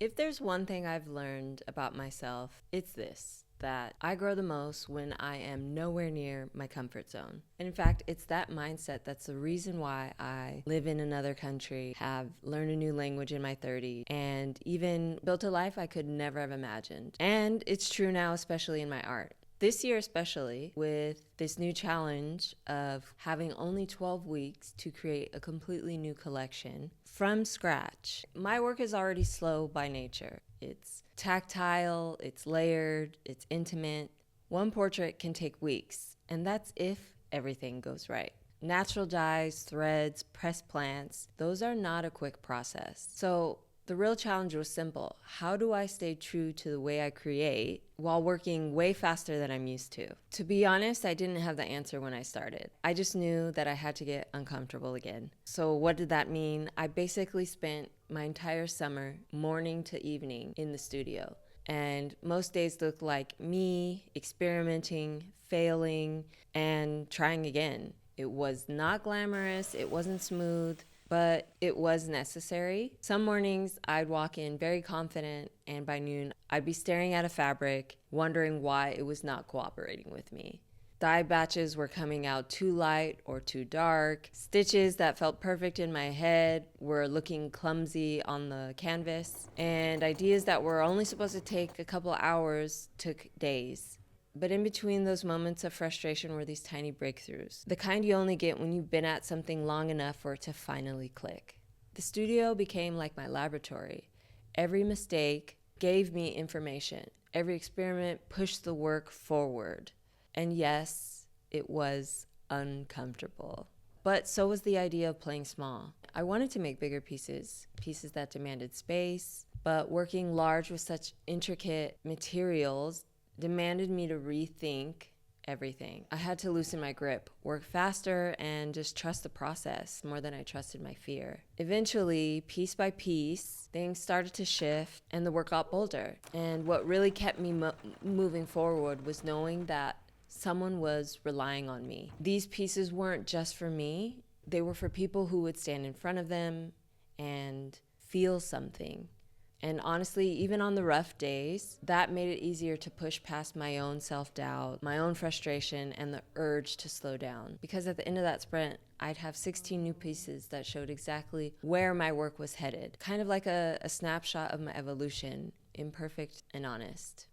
If there's one thing I've learned about myself, it's this: that I grow the most when I am nowhere near my comfort zone. And in fact, it's that mindset that's the reason why I live in another country, have learned a new language in my 30s, and even built a life I could never have imagined. And it's true now, especially in my art. This year especially, with this new challenge of having only 12 weeks to create a completely new collection from scratch. My work is already slow by nature. It's tactile, it's layered, it's intimate. One portrait can take weeks, and that's if everything goes right. Natural dyes, threads, pressed plants, those are not a quick process. So the real challenge was simple. How do I stay true to the way I create while working way faster than I'm used to? To be honest, I didn't have the answer when I started. I just knew that I had to get uncomfortable again. So what did that mean? I basically spent my entire summer, morning to evening, in the studio. And most days looked like me experimenting, failing, and trying again. It was not glamorous, it wasn't smooth, but it was necessary. Some mornings I'd walk in very confident, and by noon I'd be staring at a fabric, wondering why it was not cooperating with me. Dye batches were coming out too light or too dark. Stitches that felt perfect in my head were looking clumsy on the canvas. And ideas that were only supposed to take a couple hours took days. But in between those moments of frustration were these tiny breakthroughs, the kind you only get when you've been at something long enough for it to finally click. The studio became like my laboratory. Every mistake gave me information. Every experiment pushed the work forward. And yes, it was uncomfortable. But so was the idea of playing small. I wanted to make bigger pieces that demanded space, but working large with such intricate materials demanded me to rethink everything. I had to loosen my grip, work faster, and just trust the process more than I trusted my fear. Eventually, piece by piece, things started to shift and the work got bolder. And what really kept me moving forward was knowing that someone was relying on me. These pieces weren't just for me, they were for people who would stand in front of them and feel something. And honestly, even on the rough days, that made it easier to push past my own self-doubt, my own frustration, and the urge to slow down. Because at the end of that sprint, I'd have 16 new pieces that showed exactly where my work was headed. Kind of like a snapshot of my evolution, imperfect and honest.